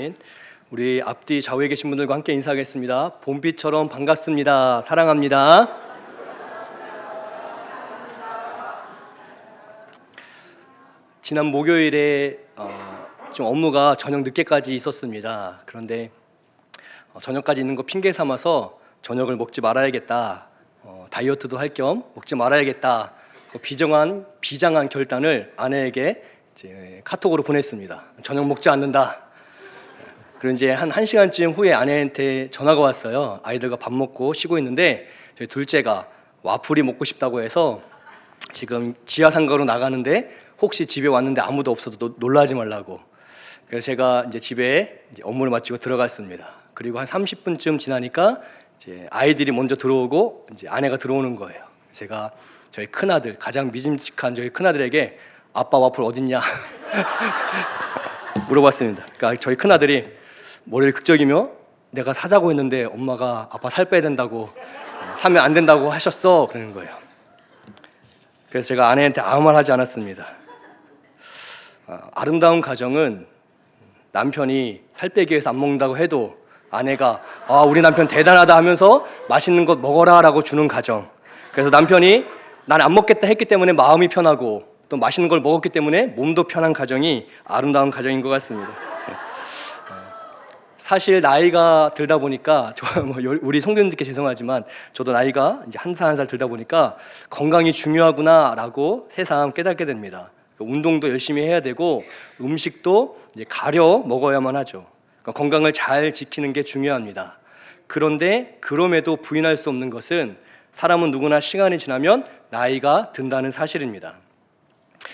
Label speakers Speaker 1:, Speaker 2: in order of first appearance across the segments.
Speaker 1: 주신 우리 앞뒤 좌우에 계신 분들과 함께 인사하겠습니다. 봄비처럼 반갑습니다. 사랑합니다. 지난 목요일에 좀 업무가 저녁 늦게까지 있었습니다. 그런데 저녁까지 있는 거 핑계 삼아서 저녁을 먹지 말아야겠다, 다이어트도 할 겸 먹지 말아야겠다, 비장한 결단을 아내에게 이제 카톡으로 보냈습니다. 저녁 먹지 않는다. 그리고 이제 한 1시간쯤 후에 아내한테 전화가 왔어요. 아이들과 밥 먹고 쉬고 있는데 저희 둘째가 와플이 먹고 싶다고 해서 지금 지하상가로 나가는데 혹시 집에 왔는데 아무도 없어도 놀라지 말라고. 그래서 제가 이제 집에 이제 업무를 마치고 들어갔습니다. 그리고 한 30분쯤 지나니까 이제 아이들이 먼저 들어오고 이제 아내가 들어오는 거예요. 제가 저희 큰아들, 가장 믿음직한 저희 큰아들에게 아빠 와플 어딨냐 물어봤습니다. 그러니까 저희 큰아들이 머리를 극적이며 내가 사자고 했는데 엄마가 아빠 살 빼야 된다고, 사면 안 된다고 하셨어, 그러는 거예요. 그래서 제가 아내한테 아무 말 하지 않았습니다. 아름다운 가정은 남편이 살 빼기 위해서 안 먹는다고 해도 아내가 우리 남편 대단하다 하면서 맛있는 것 먹어라 라고 주는 가정. 그래서 남편이 난 안 먹겠다 했기 때문에 마음이 편하고 또 맛있는 걸 먹었기 때문에 몸도 편한 가정이 아름다운 가정인 것 같습니다. 사실 나이가 들다 보니까 우리 성도님들께 죄송하지만 저도 나이가 이제 한 살 한 살 들다 보니까 건강이 중요하구나라고 새삼 깨닫게 됩니다. 운동도 열심히 해야 되고 음식도 이제 가려 먹어야만 하죠. 그러니까 건강을 잘 지키는 게 중요합니다. 그런데 그럼에도 부인할 수 없는 것은 사람은 누구나 시간이 지나면 나이가 든다는 사실입니다.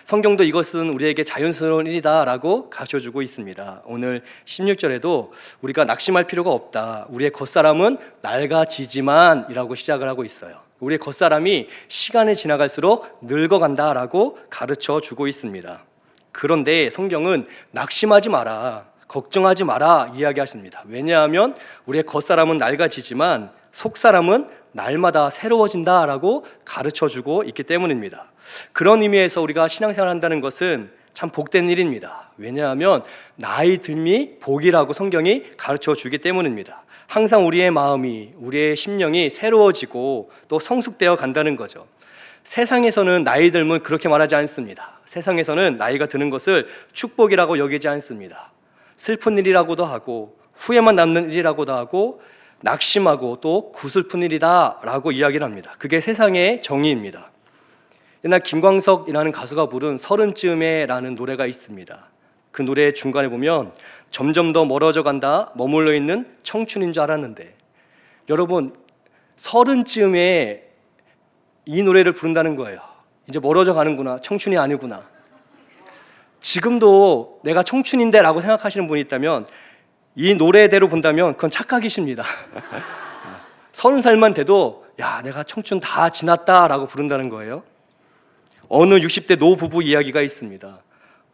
Speaker 1: 성경도 이것은 우리에게 자연스러운 일이다라고 가르쳐주고 있습니다. 오늘 16절에도 우리가 낙심할 필요가 없다, 우리의 겉사람은 낡아지지만 이라고 시작을 하고 있어요. 우리의 겉사람이 시간이 지나갈수록 늙어간다라고 가르쳐주고 있습니다. 그런데 성경은 낙심하지 마라, 걱정하지 마라 이야기하십니다. 왜냐하면 우리의 겉사람은 낡아지지만 속사람은 날마다 새로워진다라고 가르쳐주고 있기 때문입니다. 그런 의미에서 우리가 신앙생활을 한다는 것은 참 복된 일입니다. 왜냐하면 나이 듦이 복이라고 성경이 가르쳐주기 때문입니다. 항상 우리의 마음이, 우리의 심령이 새로워지고 또 성숙되어 간다는 거죠. 세상에서는 나이 들면 그렇게 말하지 않습니다. 세상에서는 나이가 드는 것을 축복이라고 여기지 않습니다. 슬픈 일이라고도 하고 후회만 남는 일이라고도 하고 낙심하고 또 구슬픈 일이다 라고 이야기를 합니다. 그게 세상의 정의입니다. 옛날 김광석이라는 가수가 부른 서른쯤에 라는 노래가 있습니다. 그 노래 중간에 보면 점점 더 멀어져 간다, 머물러 있는 청춘인 줄 알았는데, 여러분 서른쯤에 이 노래를 부른다는 거예요. 이제 멀어져 가는구나, 청춘이 아니구나. 지금도 내가 청춘인데 라고 생각하시는 분이 있다면 이 노래대로 본다면 그건 착각이십니다. 30살만 돼도 야, 내가 청춘 다 지났다라고 부른다는 거예요. 어느 60대 노부부 이야기가 있습니다.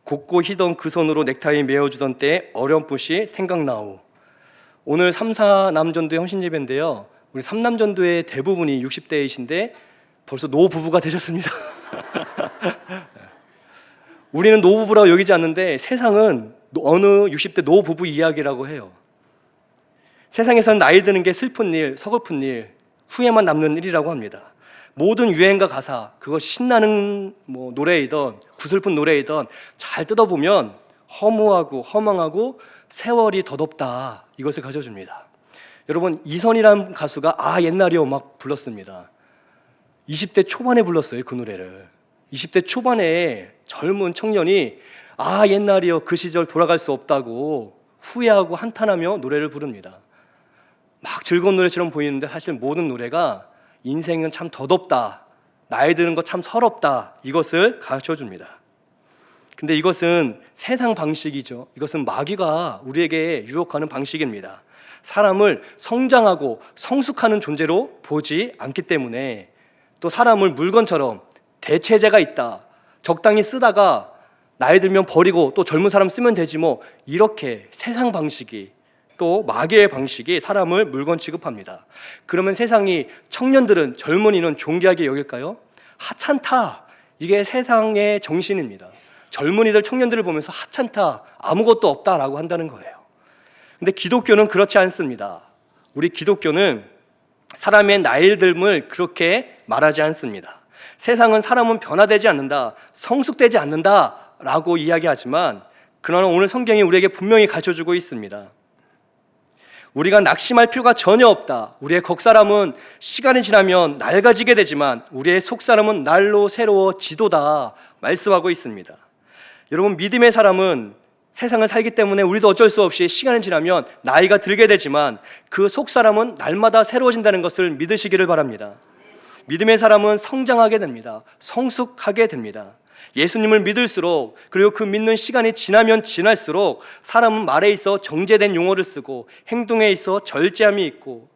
Speaker 1: 곱고 희던 그 손으로 넥타이 메어주던 때 어렴풋이 생각나오. 오늘 3, 4남전도의 헌신예배인데요, 우리 3남전도의 대부분이 60대이신데 벌써 노부부가 되셨습니다. 우리는 노부부라고 여기지 않는데 세상은 어느 60대 노부부 이야기라고 해요. 세상에서는 나이 드는 게 슬픈 일, 서글픈 일, 후회만 남는 일이라고 합니다. 모든 유행과 가사, 그것이 신나는 노래이던 구슬픈 노래이던 잘 뜯어보면 허무하고 허망하고 세월이 덧없다, 이것을 가져줍니다. 여러분, 이선이라는 가수가 옛날이요 막 불렀습니다. 20대 초반에 불렀어요, 그 노래를. 20대 초반에 젊은 청년이 옛날이요 그 시절 돌아갈 수 없다고 후회하고 한탄하며 노래를 부릅니다. 막 즐거운 노래처럼 보이는데 사실 모든 노래가 인생은 참 덧없다, 나이 드는 것 참 서럽다, 이것을 가르쳐줍니다. 근데 이것은 세상 방식이죠. 이것은 마귀가 우리에게 유혹하는 방식입니다. 사람을 성장하고 성숙하는 존재로 보지 않기 때문에, 또 사람을 물건처럼 대체제가 있다, 적당히 쓰다가 나이 들면 버리고 또 젊은 사람 쓰면 되지 이렇게 세상 방식이, 또 마귀의 방식이 사람을 물건 취급합니다. 그러면 세상이 청년들은, 젊은이는 존귀하게 여길까요? 하찮다, 이게 세상의 정신입니다. 젊은이들, 청년들을 보면서 하찮다, 아무것도 없다라고 한다는 거예요. 근데 기독교는 그렇지 않습니다. 우리 기독교는 사람의 나이 듦을 그렇게 말하지 않습니다. 세상은 사람은 변화되지 않는다, 성숙되지 않는다 라고 이야기하지만, 그러나 오늘 성경이 우리에게 분명히 가르쳐주고 있습니다. 우리가 낙심할 필요가 전혀 없다. 우리의 겉사람은 시간이 지나면 낡아지게 되지만 우리의 속사람은 날로 새로워지도다 말씀하고 있습니다. 여러분, 믿음의 사람은 세상을 살기 때문에 우리도 어쩔 수 없이 시간이 지나면 나이가 들게 되지만 그 속사람은 날마다 새로워진다는 것을 믿으시기를 바랍니다. 믿음의 사람은 성장하게 됩니다. 성숙하게 됩니다. 예수님을 믿을수록, 그리고 그 믿는 시간이 지나면 지날수록 사람은 말에 있어 정제된 용어를 쓰고 행동에 있어 절제함이 있고,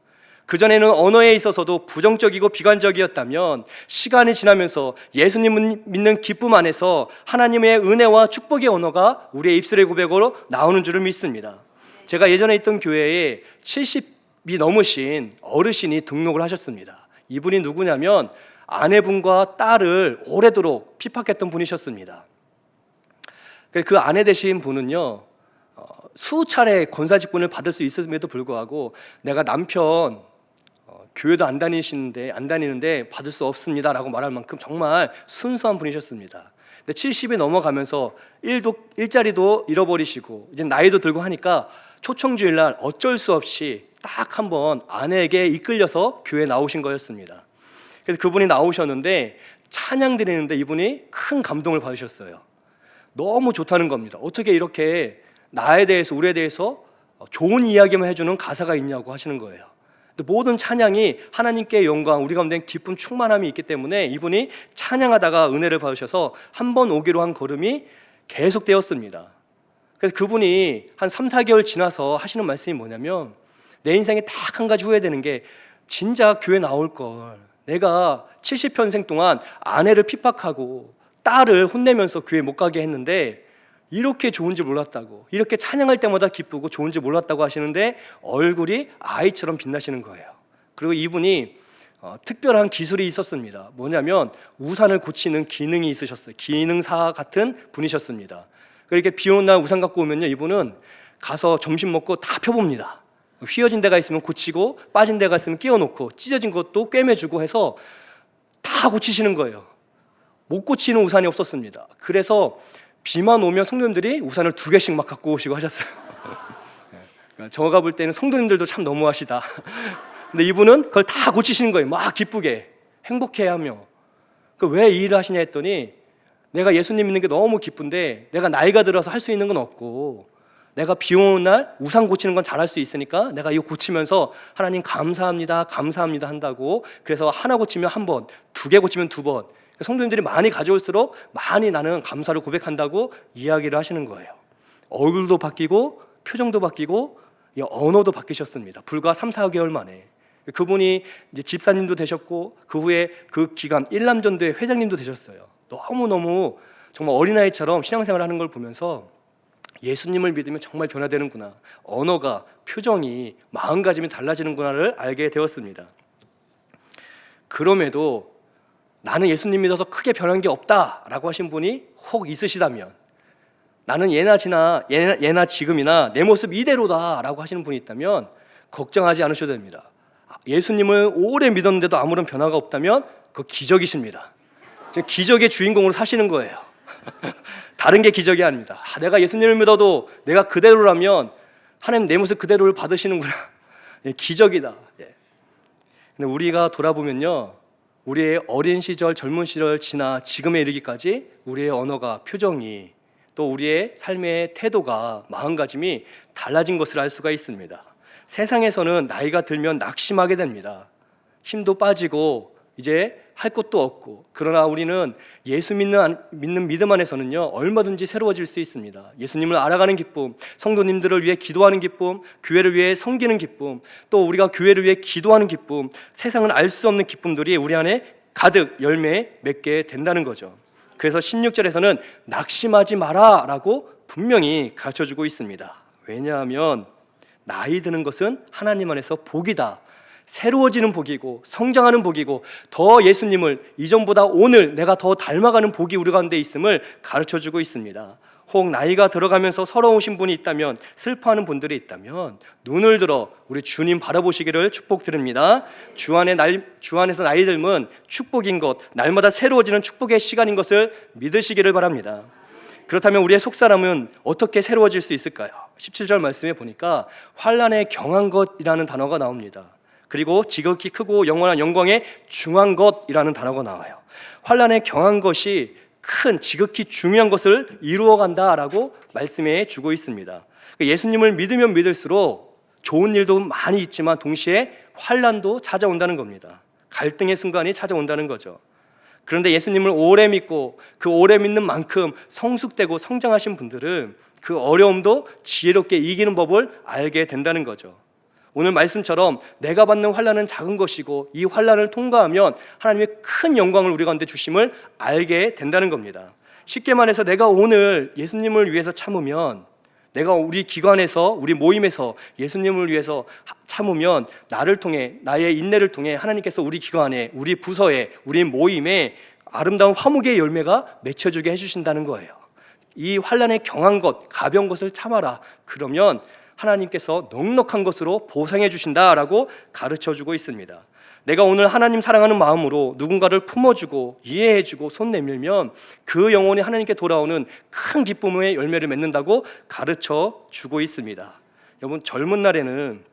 Speaker 1: 그전에는 언어에 있어서도 부정적이고 비관적이었다면 시간이 지나면서 예수님 믿는 기쁨 안에서 하나님의 은혜와 축복의 언어가 우리의 입술의 고백으로 나오는 줄을 믿습니다. 제가 예전에 있던 교회에 70이 넘으신 어르신이 등록을 하셨습니다. 이분이 누구냐면 아내분과 딸을 오래도록 핍박했던 분이셨습니다. 그 아내 되신 분은요, 수차례 권사 직분을 받을 수 있음에도 불구하고 내가 남편 교회도 안 다니는데 받을 수 없습니다라고 말할 만큼 정말 순수한 분이셨습니다. 근데 70이 넘어가면서 일자리도 잃어버리시고 이제 나이도 들고 하니까 초청주일날 어쩔 수 없이 딱 한 번 아내에게 이끌려서 교회에 나오신 거였습니다. 그래서 그분이 나오셨는데 찬양 드리는데 이분이 큰 감동을 받으셨어요. 너무 좋다는 겁니다. 어떻게 이렇게 나에 대해서, 우리에 대해서 좋은 이야기만 해주는 가사가 있냐고 하시는 거예요. 모든 찬양이 하나님께 영광, 우리 가운데 기쁨, 충만함이 있기 때문에 이분이 찬양하다가 은혜를 받으셔서 한 번 오기로 한 걸음이 계속되었습니다. 그래서 그분이 한 3, 4개월 지나서 하시는 말씀이 뭐냐면, 내 인생에 딱 한 가지 후회되는 게 진짜 교회 나올 걸, 내가 70평생 동안 아내를 핍박하고 딸을 혼내면서 교회 못 가게 했는데 이렇게 좋은지 몰랐다고, 이렇게 찬양할 때마다 기쁘고 좋은지 몰랐다고 하시는데 얼굴이 아이처럼 빛나시는 거예요. 그리고 이분이 특별한 기술이 있었습니다. 뭐냐면 우산을 고치는 기능이 있으셨어요. 기능사 같은 분이셨습니다. 그렇게 비 오는 날 우산 갖고 오면요, 이분은 가서 점심 먹고 다 펴봅니다. 휘어진 데가 있으면 고치고, 빠진 데가 있으면 끼워놓고, 찢어진 것도 꿰매주고 해서 다 고치시는 거예요. 못 고치는 우산이 없었습니다. 그래서 비만 오면 성도님들이 우산을 2개씩 막 갖고 오시고 하셨어요. 제가 볼 때는 성도님들도 참 너무하시다. 근데 이분은 그걸 다 고치시는 거예요. 막 기쁘게 행복해하며. 왜 이 일을 하시냐 했더니, 내가 예수님 믿는 게 너무 기쁜데 내가 나이가 들어서 할 수 있는 건 없고, 내가 비 오는 날 우산 고치는 건 잘할 수 있으니까 내가 이거 고치면서 하나님 감사합니다, 감사합니다 한다고. 그래서 하나 고치면 1번, 2개 고치면 2번. 성도님들이 많이 가져올수록 많이 나는 감사를 고백한다고 이야기를 하시는 거예요. 얼굴도 바뀌고 표정도 바뀌고 언어도 바뀌셨습니다. 불과 3, 4개월 만에. 그분이 이제 집사님도 되셨고, 그 후에 그 기간 일남전도회 회장님도 되셨어요. 너무너무 정말 어린아이처럼 신앙생활을 하는 걸 보면서 예수님을 믿으면 정말 변화되는구나, 언어가, 표정이, 마음가짐이 달라지는구나를 알게 되었습니다. 그럼에도 나는 예수님 믿어서 크게 변한 게 없다라고 하신 분이 혹 있으시다면, 나는 예나 지금이나 내 모습 이대로다라고 하시는 분이 있다면 걱정하지 않으셔도 됩니다. 예수님을 오래 믿었는데도 아무런 변화가 없다면 그거 기적이십니다. 지금 기적의 주인공으로 사시는 거예요. 다른 게 기적이 아닙니다. 내가 예수님을 믿어도 내가 그대로라면 하나님 내 모습 그대로를 받으시는구나. 기적이다. 근데 우리가 돌아보면요, 우리의 어린 시절, 젊은 시절 지나 지금에 이르기까지 우리의 언어가, 표정이, 또 우리의 삶의 태도가, 마음가짐이 달라진 것을 알 수가 있습니다. 세상에서는 나이가 들면 낙심하게 됩니다. 힘도 빠지고 이제 할 것도 없고. 그러나 우리는 예수 믿는 믿음 안에서는요, 얼마든지 새로워질 수 있습니다. 예수님을 알아가는 기쁨, 성도님들을 위해 기도하는 기쁨, 교회를 위해 섬기는 기쁨, 또 우리가 교회를 위해 기도하는 기쁨, 세상은 알 수 없는 기쁨들이 우리 안에 가득 열매 맺게 된다는 거죠. 그래서 16절에서는 낙심하지 마라 라고 분명히 가르쳐주고 있습니다. 왜냐하면 나이 드는 것은 하나님 안에서 복이다, 새로워지는 복이고 성장하는 복이고, 더 예수님을 이전보다 오늘 내가 더 닮아가는 복이 우리 가운데 있음을 가르쳐주고 있습니다. 혹 나이가 들어가면서 서러우신 분이 있다면, 슬퍼하는 분들이 있다면 눈을 들어 우리 주님 바라보시기를 축복드립니다. 주 안에서 나이 들면 축복인 것, 날마다 새로워지는 축복의 시간인 것을 믿으시기를 바랍니다. 그렇다면 우리의 속사람은 어떻게 새로워질 수 있을까요? 17절 말씀에 보니까 환난에 경한 것이라는 단어가 나옵니다. 그리고 지극히 크고 영원한 영광에 중한 것이라는 단어가 나와요. 환난에 경한 것이 큰 지극히 중요한 것을 이루어간다라고 말씀해 주고 있습니다. 예수님을 믿으면 믿을수록 좋은 일도 많이 있지만 동시에 환난도 찾아온다는 겁니다. 갈등의 순간이 찾아온다는 거죠. 그런데 예수님을 오래 믿고 그 오래 믿는 만큼 성숙되고 성장하신 분들은 그 어려움도 지혜롭게 이기는 법을 알게 된다는 거죠. 오늘 말씀처럼 내가 받는 환난은 작은 것이고 이 환난을 통과하면 하나님의 큰 영광을 우리 가운데 주심을 알게 된다는 겁니다. 쉽게 말해서 내가 오늘 예수님을 위해서 참으면, 내가 우리 기관에서 우리 모임에서 예수님을 위해서 참으면 나를 통해, 나의 인내를 통해 하나님께서 우리 기관에, 우리 부서에, 우리 모임에 아름다운 화목의 열매가 맺혀주게 해주신다는 거예요. 이 환난에 경한 것, 가벼운 것을 참아라. 그러면 하나님께서 넉넉한 것으로 보상해 주신다라고 가르쳐주고 있습니다. 내가 오늘 하나님 사랑하는 마음으로 누군가를 품어주고 이해해주고 손 내밀면 그 영혼이 하나님께 돌아오는 큰 기쁨의 열매를 맺는다고 가르쳐주고 있습니다. 여러분, 젊은 날에는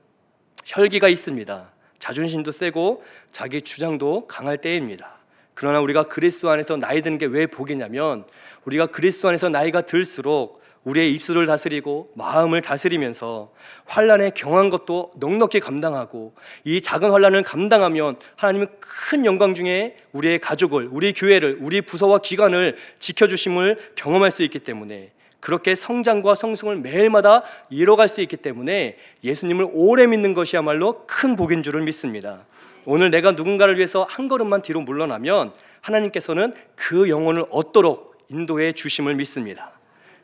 Speaker 1: 혈기가 있습니다. 자존심도 세고 자기 주장도 강할 때입니다. 그러나 우리가 그리스도 안에서 나이 드는 게 왜 복이냐면, 우리가 그리스도 안에서 나이가 들수록 우리의 입술을 다스리고 마음을 다스리면서 환난에 경한 것도 넉넉히 감당하고, 이 작은 환난을 감당하면 하나님은 큰 영광 중에 우리의 가족을, 우리 교회를, 우리 부서와 기관을 지켜주심을 경험할 수 있기 때문에, 그렇게 성장과 성승을 매일마다 이뤄갈 수 있기 때문에 예수님을 오래 믿는 것이야말로 큰 복인 줄을 믿습니다. 오늘 내가 누군가를 위해서 한 걸음만 뒤로 물러나면 하나님께서는 그 영혼을 얻도록 인도해 주심을 믿습니다.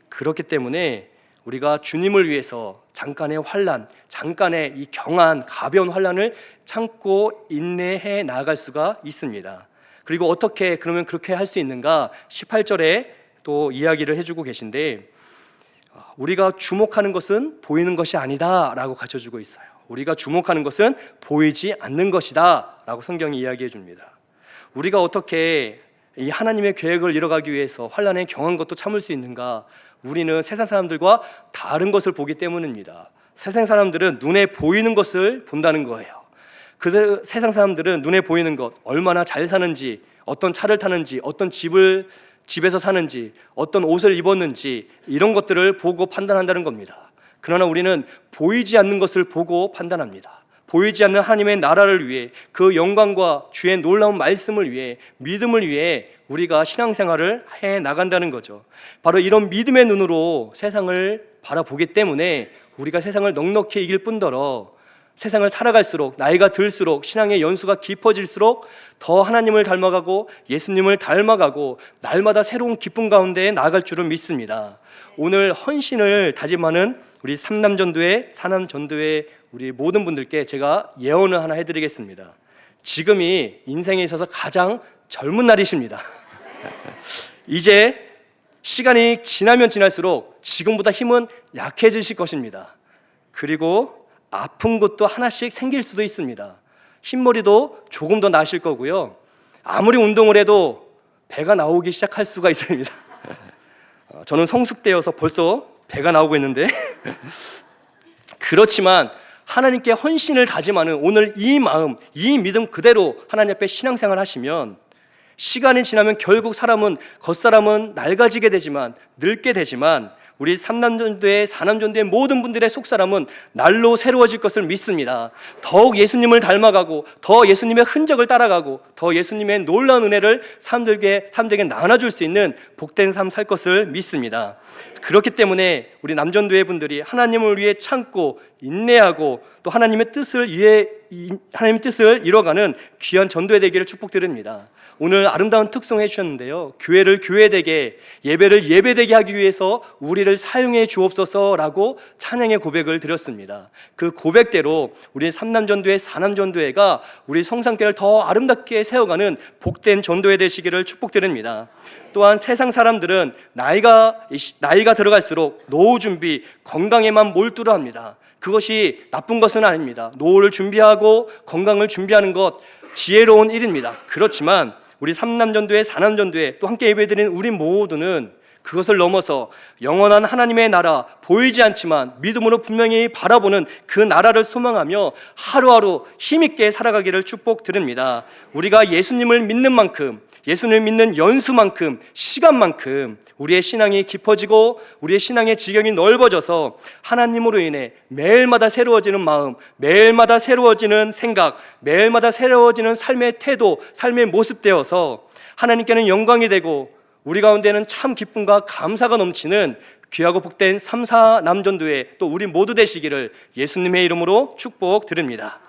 Speaker 1: 그렇기 때문에 우리가 주님을 위해서 잠깐의 환난, 잠깐의 이 경한 가벼운 환난을 참고 인내해 나아갈 수가 있습니다. 그리고 어떻게 그러면 그렇게 할 수 있는가? 18절에 또 이야기를 해주고 계신데, 우리가 주목하는 것은 보이는 것이 아니다 라고 가르쳐주고 있어요. 우리가 주목하는 것은 보이지 않는 것이다 라고 성경이 이야기해 줍니다. 우리가 어떻게 이 하나님의 계획을 이뤄가기 위해서 환난에 경한 것도 참을 수 있는가? 우리는 세상 사람들과 다른 것을 보기 때문입니다. 세상 사람들은 눈에 보이는 것을 본다는 거예요. 그 세상 사람들은 눈에 보이는 것, 얼마나 잘 사는지, 어떤 차를 타는지, 어떤 집에서 사는지, 어떤 옷을 입었는지, 이런 것들을 보고 판단한다는 겁니다. 그러나 우리는 보이지 않는 것을 보고 판단합니다. 보이지 않는 하나님의 나라를 위해, 그 영광과 주의 놀라운 말씀을 위해, 믿음을 위해 우리가 신앙생활을 해 나간다는 거죠. 바로 이런 믿음의 눈으로 세상을 바라보기 때문에 우리가 세상을 넉넉히 이길 뿐더러 세상을 살아갈수록, 나이가 들수록, 신앙의 연수가 깊어질수록 더 하나님을 닮아가고 예수님을 닮아가고 날마다 새로운 기쁨 가운데 나아갈 줄을 믿습니다. 오늘 헌신을 다짐하는 우리 삼남전도회, 사남전도회 우리 모든 분들께 제가 예언을 하나 해드리겠습니다. 지금이 인생에 있어서 가장 젊은 날이십니다. 이제 시간이 지나면 지날수록 지금보다 힘은 약해지실 것입니다. 그리고 아픈 것도 하나씩 생길 수도 있습니다. 흰머리도 조금 더 나실 거고요. 아무리 운동을 해도 배가 나오기 시작할 수가 있습니다. 저는 성숙되어서 벌써 배가 나오고 있는데 그렇지만 하나님께 헌신을 다짐하는 오늘 이 마음, 이 믿음 그대로 하나님 앞에 신앙생활 하시면 시간이 지나면 결국 겉사람은 낡아지게 되지만, 늙게 되지만 우리 삼남전도회, 사남전도회 모든 분들의 속사람은 날로 새로워질 것을 믿습니다. 더욱 예수님을 닮아가고 더 예수님의 흔적을 따라가고 더 예수님의 놀라운 은혜를 사람들에게 나눠줄 수 있는 복된 삶 살 것을 믿습니다. 그렇기 때문에 우리 남전도회 분들이 하나님을 위해 참고 인내하고 또 하나님의 뜻을 이뤄가는 귀한 전도회 되기를 축복드립니다. 오늘 아름다운 특송 해주셨는데요, 교회를 교회되게, 예배를 예배되게 하기 위해서 우리를 사용해 주옵소서라고 찬양의 고백을 드렸습니다. 그 고백대로 우리 삼남전도회, 사남전도회가 우리 성산교회를 더 아름답게 세워가는 복된 전도회 되시기를 축복드립니다. 또한 세상 사람들은 나이가 들어갈수록 노후 준비, 건강에만 몰두를 합니다. 그것이 나쁜 것은 아닙니다. 노후를 준비하고 건강을 준비하는 것 지혜로운 일입니다. 그렇지만 우리 3남전도회, 4남전도회 또 함께 예배드리는 우리 모두는 그것을 넘어서 영원한 하나님의 나라, 보이지 않지만 믿음으로 분명히 바라보는 그 나라를 소망하며 하루하루 힘있게 살아가기를 축복드립니다. 우리가 예수님을 믿는 만큼, 예수님을 믿는 연수만큼, 시간만큼 우리의 신앙이 깊어지고 우리의 신앙의 지경이 넓어져서 하나님으로 인해 매일마다 새로워지는 마음, 매일마다 새로워지는 생각, 매일마다 새로워지는 삶의 태도, 삶의 모습 되어서 하나님께는 영광이 되고 우리 가운데는 참 기쁨과 감사가 넘치는 귀하고 복된 3, 4남전도회 또 우리 모두 되시기를 예수님의 이름으로 축복드립니다.